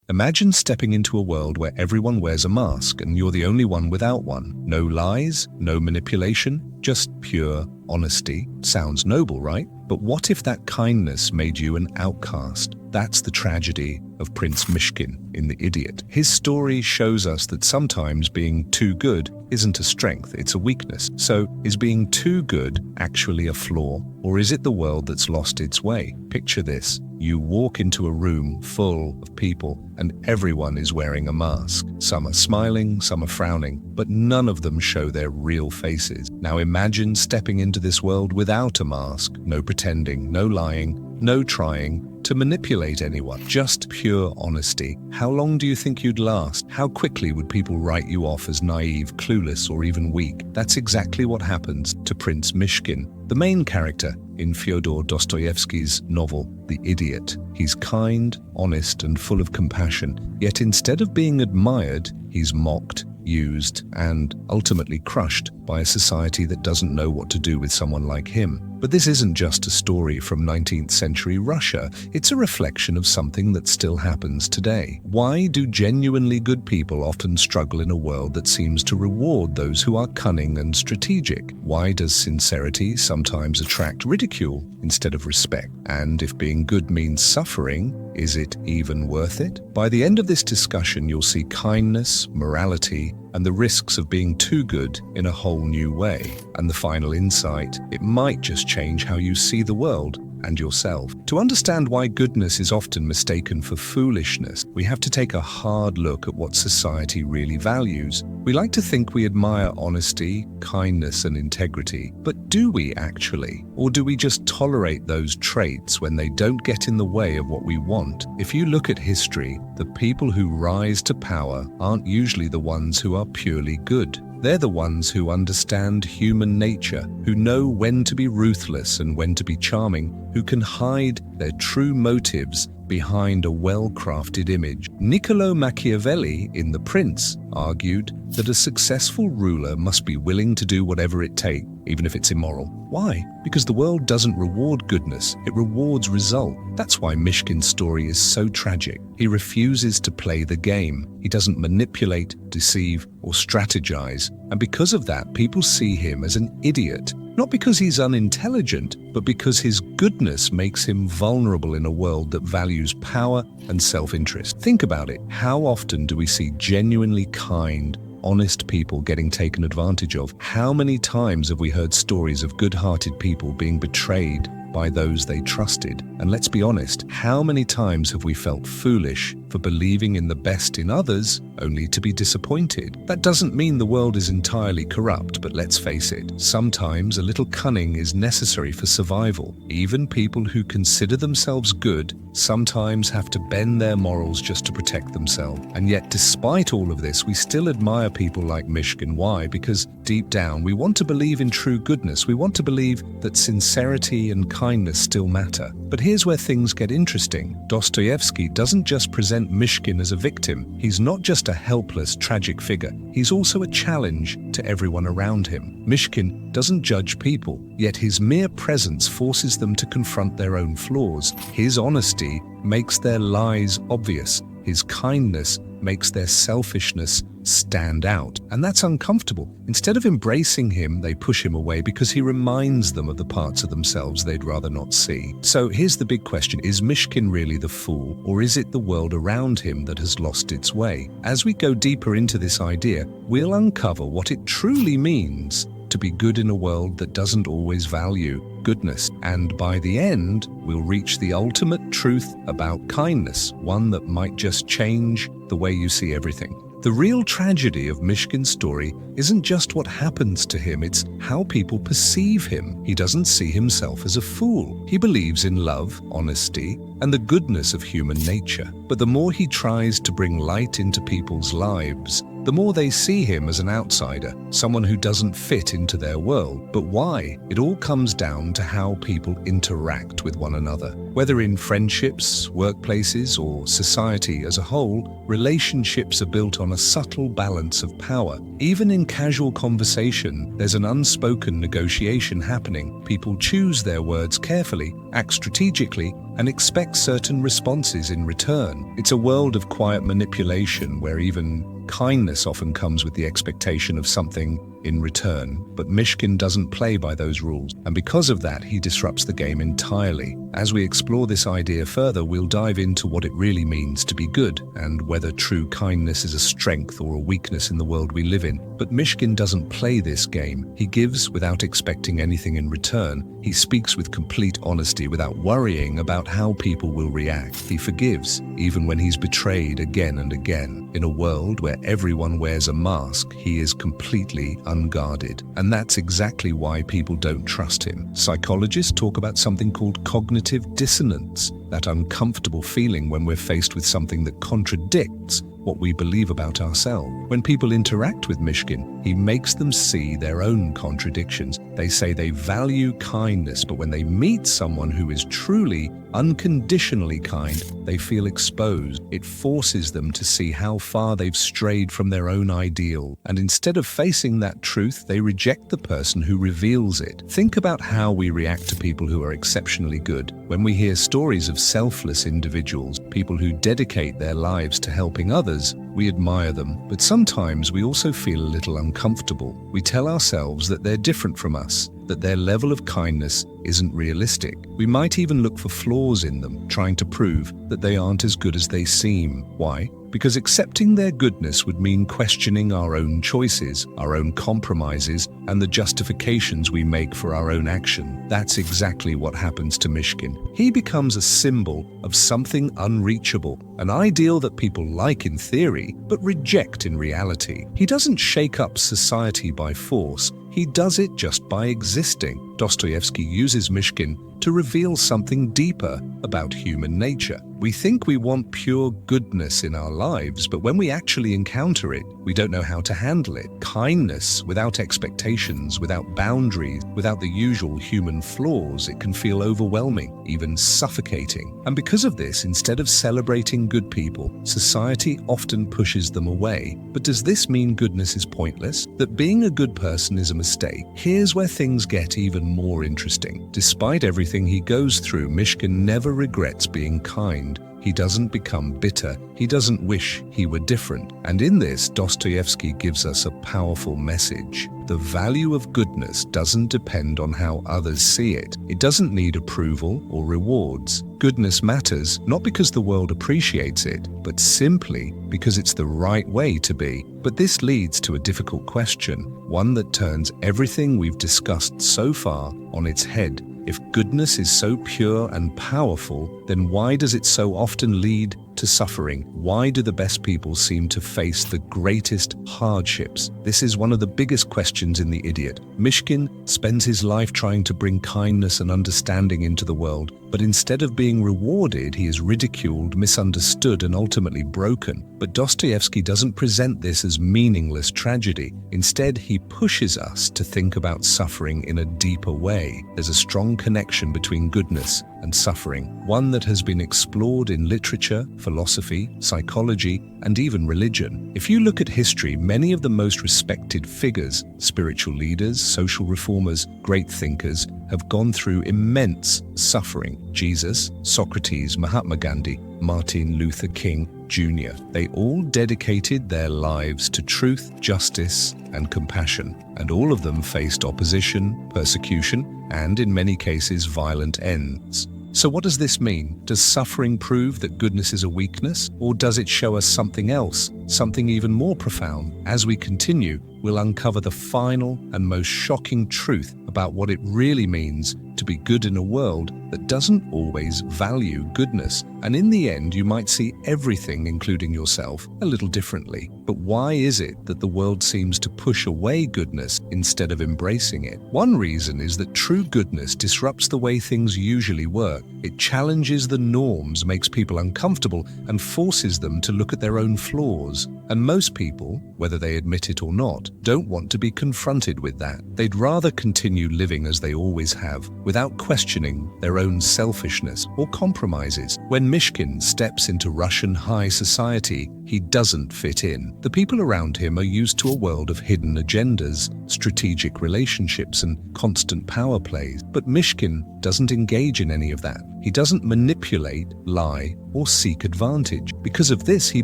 Imagine stepping into a world where everyone wears a mask and you're the only one without one. No lies, no manipulation, just pure honesty. Sounds noble, right? But what if that kindness made you an outcast? That's the tragedy of Prince Myshkin in The Idiot. His story shows us that sometimes being too good isn't a strength, it's a weakness. So, is being too good actually a flaw? Or is it the world that's lost its way? Picture this. You walk into a room full of people and everyone is wearing a mask. Some are smiling, some are frowning, but none of them show their real faces. Now imagine stepping into this world without a mask. No pretending, no lying, no trying to manipulate anyone, just pure honesty. How long do you think you'd last? How quickly would people write you off as naive, clueless, or even weak? That's exactly what happens to Prince Myshkin, the main character in Fyodor Dostoevsky's novel, The Idiot. He's kind, honest, and full of compassion, yet instead of being admired, he's mocked, used, and ultimately crushed by a society that doesn't know what to do with someone like him. But this isn't just a story from 19th century Russia, it's a reflection of something that still happens today. Why do genuinely good people often struggle in a world that seems to reward those who are cunning and strategic? Why does sincerity sometimes attract ridicule instead of respect? And if being good means suffering, is it even worth it? By the end of this discussion, you'll see kindness, morality, and the risks of being too good in a whole new way. And the final insight, it might just change how you see the world and yourself. To understand why goodness is often mistaken for foolishness, we have to take a hard look at what society really values. We like to think we admire honesty, kindness, and integrity, but do we actually? Or do we just tolerate those traits when they don't get in the way of what we want? If you look at history, the people who rise to power aren't usually the ones who are purely good. They're the ones who understand human nature, who know when to be ruthless and when to be charming, who can hide their true motives behind a well-crafted image. Niccolo Machiavelli in The Prince argued that a successful ruler must be willing to do whatever it takes, even if it's immoral. Why? Because the world doesn't reward goodness, it rewards result. That's why Myshkin's story is so tragic. He refuses to play the game. He doesn't manipulate, deceive, or strategize. And because of that, people see him as an idiot. Not because he's unintelligent, but because his goodness makes him vulnerable in a world that values power and self-interest. Think about it. How often do we see genuinely kind, honest people getting taken advantage of? How many times have we heard stories of good-hearted people being betrayed by those they trusted? And let's be honest, how many times have we felt foolish for believing in the best in others only to be disappointed? That doesn't mean the world is entirely corrupt, but let's face it, sometimes a little cunning is necessary for survival. Even people who consider themselves good sometimes have to bend their morals just to protect themselves. And yet, despite all of this, we still admire people like Myshkin. Why? Because deep down, we want to believe in true goodness. We want to believe that sincerity and kindness still matter. But here's where things get interesting. Dostoevsky doesn't just present Myshkin as a victim. He's not just a helpless, tragic figure. He's also a challenge to everyone around him. Myshkin doesn't judge people, yet his mere presence forces them to confront their own flaws. His honesty makes their lies obvious. His kindness makes their selfishness stand out. And that's uncomfortable. Instead of embracing him, they push him away because he reminds them of the parts of themselves they'd rather not see. So here's the big question. Is Myshkin really the fool, or is it the world around him that has lost its way? As we go deeper into this idea, we'll uncover what it truly means to be good in a world that doesn't always value goodness. And by the end, we'll reach the ultimate truth about kindness, one that might just change the way you see everything. The real tragedy of Myshkin's story isn't just what happens to him, it's how people perceive him. He doesn't see himself as a fool. He believes in love, honesty, and the goodness of human nature. But the more he tries to bring light into people's lives, the more they see him as an outsider, someone who doesn't fit into their world. But why? It all comes down to how people interact with one another. Whether in friendships, workplaces, or society as a whole, relationships are built on a subtle balance of power. Even in casual conversation, there's an unspoken negotiation happening. People choose their words carefully, act strategically, and expect certain responses in return. It's a world of quiet manipulation where even kindness often comes with the expectation of something in return. But Myshkin doesn't play by those rules, and because of that, he disrupts the game entirely. As we explore this idea further, we'll dive into what it really means to be good and whether true kindness is a strength or a weakness in the world we live in. But Myshkin doesn't play this game. He gives without expecting anything in return. He speaks with complete honesty without worrying about how people will react. He forgives, even when he's betrayed again and again. In a world where everyone wears a mask, he is completely unguarded. And that's exactly why people don't trust him. Psychologists talk about something called cognitive dissonance, that uncomfortable feeling when we're faced with something that contradicts what we believe about ourselves. When people interact with Myshkin, he makes them see their own contradictions. They say they value kindness, but when they meet someone who is truly, unconditionally kind, they feel exposed. It forces them to see how far they've strayed from their own ideal. And instead of facing that truth, they reject the person who reveals it. Think about how we react to people who are exceptionally good. When we hear stories of selfless individuals, people who dedicate their lives to helping others, we admire them. But sometimes we also feel a little uncomfortable. We tell ourselves that they're different from us, that their level of kindness isn't realistic. We might even look for flaws in them, trying to prove that they aren't as good as they seem. Why? Because accepting their goodness would mean questioning our own choices, our own compromises, and the justifications we make for our own action. That's exactly what happens to Myshkin. He becomes a symbol of something unreachable, an ideal that people like in theory, but reject in reality. He doesn't shake up society by force. He does it just by existing. Dostoevsky uses Myshkin to reveal something deeper about human nature. We think we want pure goodness in our lives, but when we actually encounter it, we don't know how to handle it. Kindness without expectations, without boundaries, without the usual human flaws, it can feel overwhelming, even suffocating. And because of this, instead of celebrating good people, society often pushes them away. But does this mean goodness is pointless? That being a good person is a mistake? Here's where things get even more interesting. Despite everything he goes through, Myshkin never regrets being kind. He doesn't become bitter. He doesn't wish he were different. And in this, Dostoevsky gives us a powerful message. The value of goodness doesn't depend on how others see it. It doesn't need approval or rewards. Goodness matters not because the world appreciates it, but simply because it's the right way to be. But this leads to a difficult question, one that turns everything we've discussed so far on its head. If goodness is so pure and powerful, then why does it so often lead to suffering? Why do the best people seem to face the greatest hardships? This is one of the biggest questions in The Idiot. Myshkin spends his life trying to bring kindness and understanding into the world, but instead of being rewarded, he is ridiculed, misunderstood, and ultimately broken. But Dostoevsky doesn't present this as meaningless tragedy. Instead, he pushes us to think about suffering in a deeper way. There's a strong connection between goodness and suffering, one that has been explored in literature, philosophy, psychology, and even religion. If you look at history, many of the most respected figures, spiritual leaders, social reformers, great thinkers, have gone through immense suffering. Jesus, Socrates, Mahatma Gandhi, Martin Luther King Jr. They all dedicated their lives to truth, justice, and compassion, and all of them faced opposition, persecution, and in many cases violent ends. So what does this mean? Does suffering prove that goodness is a weakness, or does it show us something else, something even more profound? As we continue, we'll uncover the final and most shocking truth about what it really means to be good in a world that doesn't always value goodness. And in the end, you might see everything, including yourself, a little differently. But why is it that the world seems to push away goodness instead of embracing it? One reason is that true goodness disrupts the way things usually work. It challenges the norms, makes people uncomfortable, and forces them to look at their own flaws. And most people, whether they admit it or not, don't want to be confronted with that. They'd rather continue living as they always have, without questioning their own selfishness or compromises. When Myshkin steps into Russian high society, he doesn't fit in. The people around him are used to a world of hidden agendas, strategic relationships, and constant power plays. But Myshkin doesn't engage in any of that. He doesn't manipulate, lie, or seek advantage. Because of this, he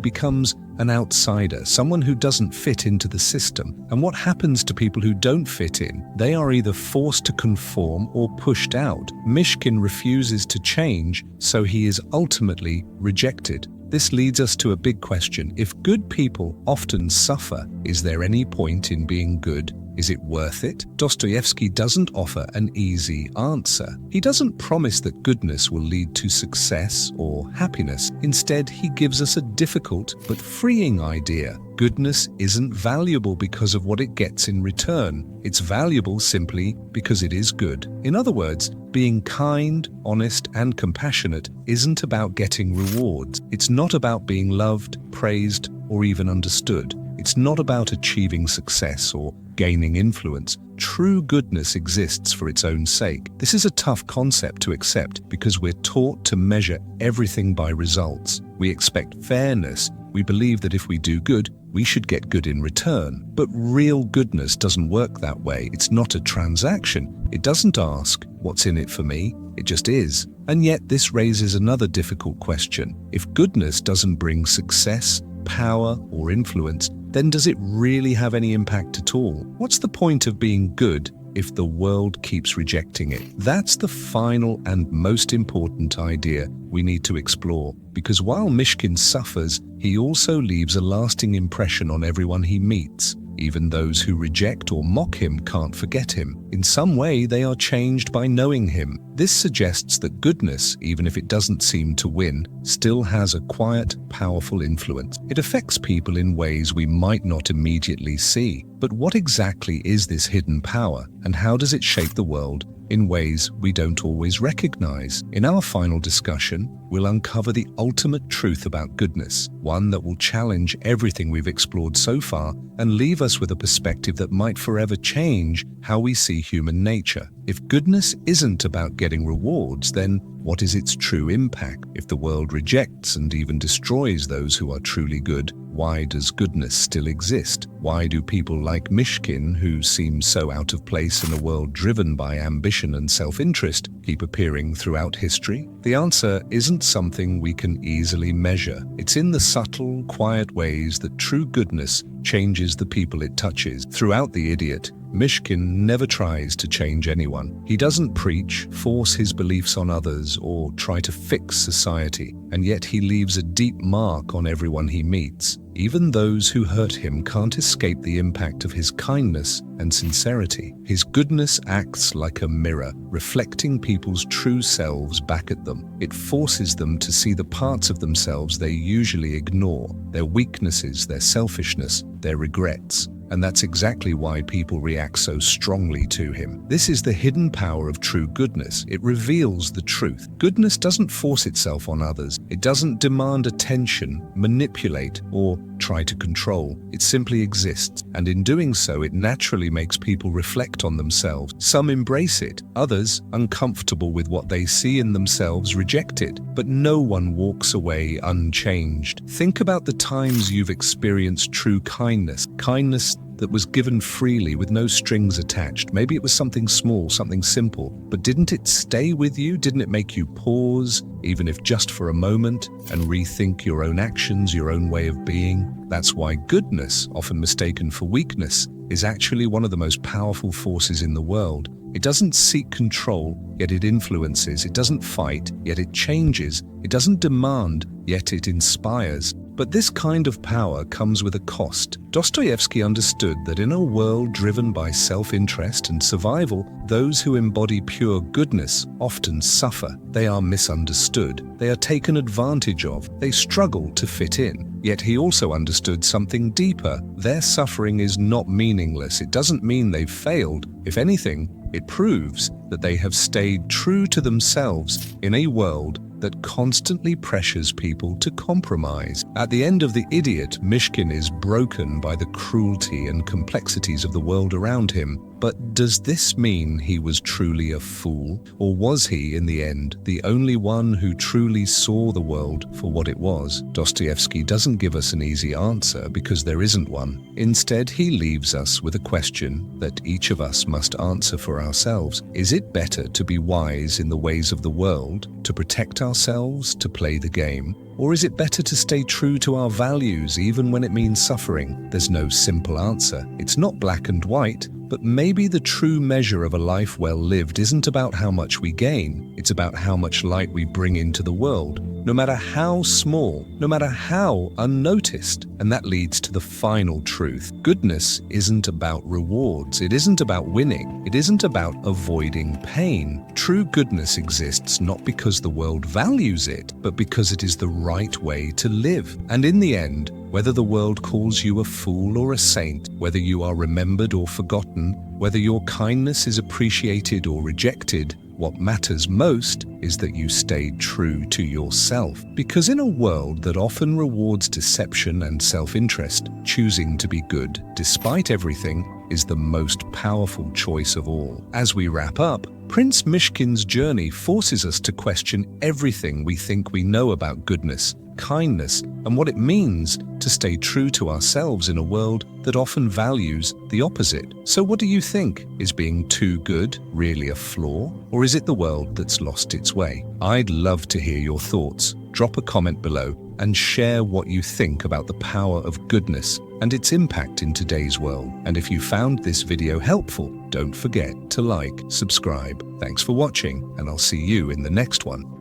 becomes an outsider, someone who doesn't fit into the system. And what happens to people who don't fit in? They are either forced to conform or pushed out. Myshkin refuses to change, so he is ultimately rejected. This leads us to a big question. If good people often suffer, is there any point in being good? Is it worth it? Dostoevsky doesn't offer an easy answer. He doesn't promise that goodness will lead to success or happiness. Instead, he gives us a difficult but freeing idea. Goodness isn't valuable because of what it gets in return. It's valuable simply because it is good. In other words, being kind, honest, and compassionate isn't about getting rewards. It's not about being loved, praised, or even understood. It's not about achieving success or gaining influence. True goodness exists for its own sake. This is a tough concept to accept because we're taught to measure everything by results. We expect fairness. We believe that if we do good, we should get good in return. But real goodness doesn't work that way. It's not a transaction. It doesn't ask, what's in it for me? It just is. And yet this raises another difficult question. If goodness doesn't bring success, power, or influence, then does it really have any impact at all? What's the point of being good if the world keeps rejecting it? That's the final and most important idea we need to explore, because while Myshkin suffers, he also leaves a lasting impression on everyone he meets. Even those who reject or mock him can't forget him. In some way, they are changed by knowing him. This suggests that goodness, even if it doesn't seem to win, still has a quiet, powerful influence. It affects people in ways we might not immediately see. But what exactly is this hidden power, and how does it shape the world in ways we don't always recognize? In our final discussion, we'll uncover the ultimate truth about goodness, one that will challenge everything we've explored so far and leave us with a perspective that might forever change how we see human nature. If goodness isn't about getting rewards, then what is its true impact? If the world rejects and even destroys those who are truly good, why does goodness still exist? Why do people like Myshkin, who seem so out of place in a world driven by ambition and self-interest, keep appearing throughout history? The answer isn't something we can easily measure. It's in the subtle, quiet ways that true goodness changes the people it touches. Throughout The Idiot, Myshkin never tries to change anyone. He doesn't preach, force his beliefs on others, or try to fix society, and yet he leaves a deep mark on everyone he meets. Even those who hurt him can't escape the impact of his kindness and sincerity. His goodness acts like a mirror, reflecting people's true selves back at them. It forces them to see the parts of themselves they usually ignore, their weaknesses, their selfishness, their regrets. And that's exactly why people react so strongly to him. This is the hidden power of true goodness. It reveals the truth. Goodness doesn't force itself on others. It doesn't demand attention, manipulate, or try to control. It simply exists. And in doing so, it naturally makes people reflect on themselves. Some embrace it. Others, uncomfortable with what they see in themselves, reject it. But no one walks away unchanged. Think about the times you've experienced true kindness. Kindness that was given freely with no strings attached. Maybe it was something small, something simple, but didn't it stay with you? Didn't it make you pause, even if just for a moment, and rethink your own actions, your own way of being? That's why goodness, often mistaken for weakness, is actually one of the most powerful forces in the world. It doesn't seek control, yet it influences. It doesn't fight, yet it changes. It doesn't demand, yet it inspires. But this kind of power comes with a cost. Dostoevsky understood that in a world driven by self-interest and survival, those who embody pure goodness often suffer. They are misunderstood. They are taken advantage of. They struggle to fit in. Yet he also understood something deeper. Their suffering is not meaningless. It doesn't mean they've failed. If anything, it proves that they have stayed true to themselves in a world that constantly pressures people to compromise. At the end of The Idiot, Myshkin is broken by the cruelty and complexities of the world around him. But does this mean he was truly a fool? Or was he, in the end, the only one who truly saw the world for what it was? Dostoevsky doesn't give us an easy answer because there isn't one. Instead, he leaves us with a question that each of us must answer for ourselves. Is it better to be wise in the ways of the world, to protect ourselves, to play the game? Or is it better to stay true to our values even when it means suffering? There's no simple answer. It's not black and white. But maybe the true measure of a life well lived isn't about how much we gain, it's about how much light we bring into the world, no matter how small, no matter how unnoticed. And that leads to the final truth. Goodness isn't about rewards, it isn't about winning, it isn't about avoiding pain. True goodness exists not because the world values it, but because it is the right way to live. And in the end, whether the world calls you a fool or a saint, whether you are remembered or forgotten, whether your kindness is appreciated or rejected, what matters most is that you stay true to yourself. Because in a world that often rewards deception and self-interest, choosing to be good, despite everything, is the most powerful choice of all. As we wrap up, Prince Myshkin's journey forces us to question everything we think we know about goodness, kindness, and what it means to stay true to ourselves in a world that often values the opposite. So what do you think? Is being too good really a flaw? Or is it the world that's lost its way? I'd love to hear your thoughts. Drop a comment below and share what you think about the power of goodness and its impact in today's world. And if you found this video helpful, don't forget to like, subscribe. Thanks for watching, and I'll see you in the next one.